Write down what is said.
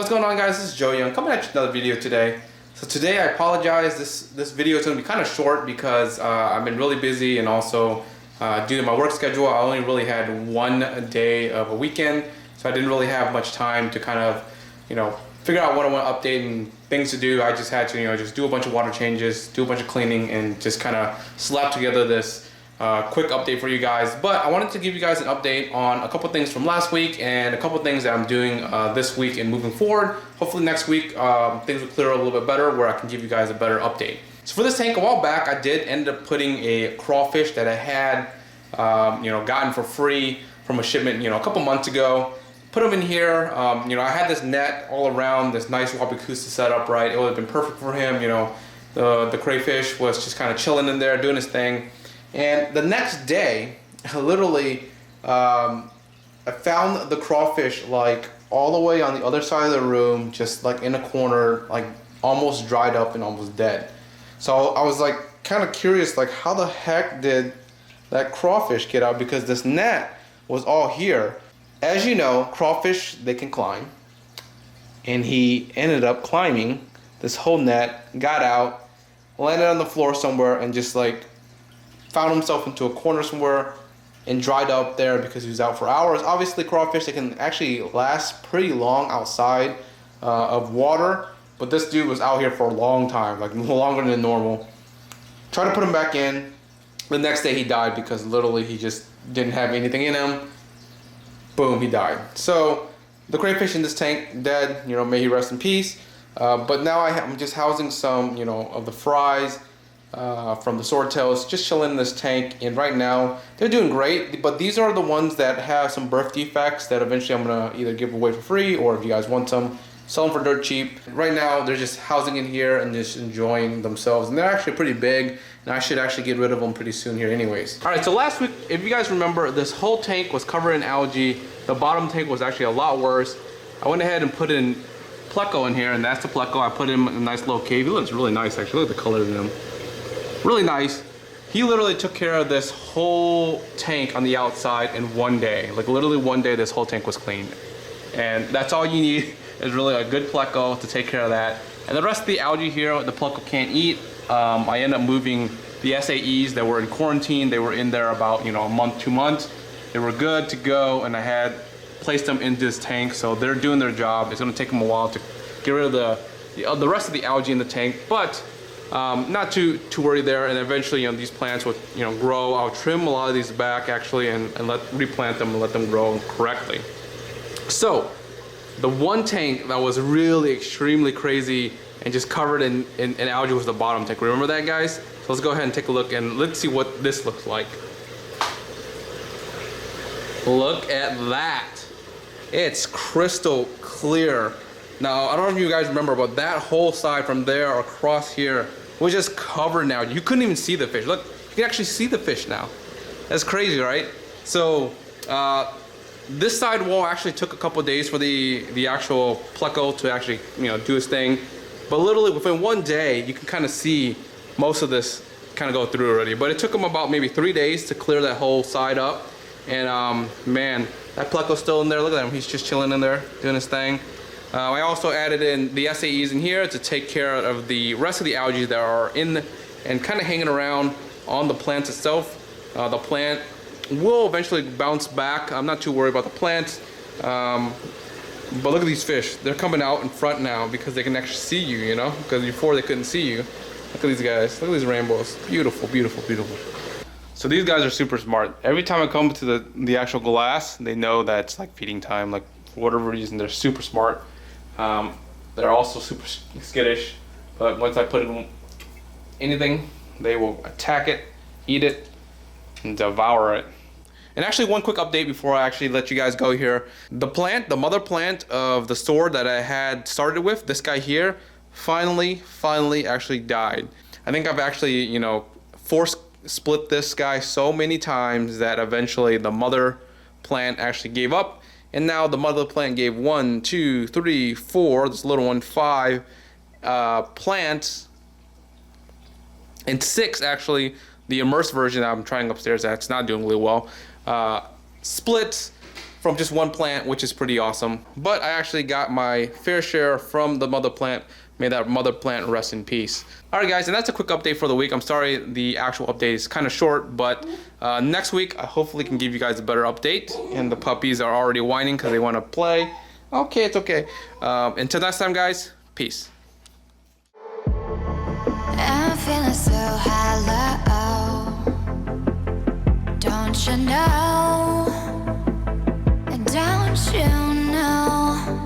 What's going on, guys? This is Joe Young coming at you with another video today. So today I apologize, this video is going to be kind of short because I've been really busy, and also due to my work schedule I only really had one day of a weekend, so I didn't really have much time to kind of figure out what I want to update and things to do. I just had to just do a bunch of water changes, do a bunch of cleaning, and just kind of slap together this quick update for you guys. But I wanted to give you guys an update on a couple things from last week and a couple things that I'm doing this week and moving forward. Hopefully next week things will clear a little bit better where I can give you guys a better update. So for this tank, a while back I did end up putting a crawfish that I had gotten for free from a shipment a couple months ago. Put them in here. I had this net all around, this nice Wabicusa setup, right? It would have been perfect for him. The crayfish was just kind of chilling in there doing his thing. And the next day, literally, I found the crawfish like all the way on the other side of the room, just like in a corner, like almost dried up and almost dead. So I was like kind of curious, like how the heck did that crawfish get out? Because this net was all here. As you know, crawfish, they can climb. And he ended up climbing this whole net, got out, landed on the floor somewhere, and just like found himself into a corner somewhere and dried up there because he was out for hours. Obviously crawfish, they can actually last pretty long outside of water, but this dude was out here for a long time, like longer than normal. Tried to put him back in. The next day he died because literally he just didn't have anything in him. Boom, he died. So the crayfish in this tank dead, may he rest in peace. But now I'm just housing some of the fries from the swordtails, just chilling in this tank, and right now they're doing great. But these are the ones that have some birth defects that eventually I'm gonna either give away for free, or if you guys want some, sell them for dirt cheap. Right now they're just housing in here and just enjoying themselves, and they're actually pretty big, and I should actually get rid of them pretty soon here anyways. All right, so last week, if you guys remember, this whole tank was covered in algae. The bottom tank was actually a lot worse. I went ahead and put in pleco in here, and that's the pleco. I put him in a nice little cave. He looks really nice, actually. Look at the colors in him. Really nice. He literally took care of this whole tank on the outside in one day. Like literally one day this whole tank was cleaned. And that's all you need is really a good pleco to take care of that. And the rest of the algae here, the pleco can't eat. I ended up moving the SAEs that were in quarantine. They were in there about a month, 2 months. They were good to go, and I had placed them into this tank, so they're doing their job. It's gonna take them a while to get rid of the rest of the algae in the tank, but not too worried there. And eventually these plants will grow. I'll trim a lot of these back actually and replant them and let them grow correctly. So the one tank that was really extremely crazy and just covered in algae was the bottom tank. Remember that, guys? So let's go ahead and take a look and let's see what this looks like. Look at that. It's crystal clear. Now, I don't know if you guys remember, but that whole side from there across here was just covered now. You couldn't even see the fish. Look, you can actually see the fish now. That's crazy, right? So, this side wall actually took a couple days for the actual pleco to actually, do his thing. But literally within one day, you can kind of see most of this kind of go through already. But it took him about maybe 3 days to clear that whole side up. And man, that pleco's still in there. Look at him, he's just chilling in there, doing his thing. I also added in the SAEs in here to take care of the rest of the algae that are in and kind of hanging around on the plant itself. The plant will eventually bounce back. I'm not too worried about the plant. But look at these fish. They're coming out in front now because they can actually see you, because before they couldn't see you. Look at these guys. Look at these rainbows. Beautiful, beautiful, beautiful. So these guys are super smart. Every time I come to the actual glass, they know that it's like feeding time. Like for whatever reason, they're super smart. They're also super skittish, but once I put in anything, they will attack it, eat it, and devour it. And actually, one quick update before I actually let you guys go here. The mother plant of the sword that I had started with, this guy here, finally actually died. I think I've actually, forced split this guy so many times that eventually the mother plant actually gave up, and now the mother plant gave 1, 2, 3, 4, this little one, 5 plants, and 6 actually. The immersed version that I'm trying upstairs, that's not doing really well, splits from just one plant, which is pretty awesome. But I actually got my fair share from the mother plant. May that mother plant rest in peace. All right, guys, and that's a quick update for the week. I'm sorry the actual update is kind of short, but next week I hopefully can give you guys a better update. And the puppies are already whining because they want to play. Okay, it's okay. Until next time, guys, peace. I'm feeling so hollow, don't you know, don't you know.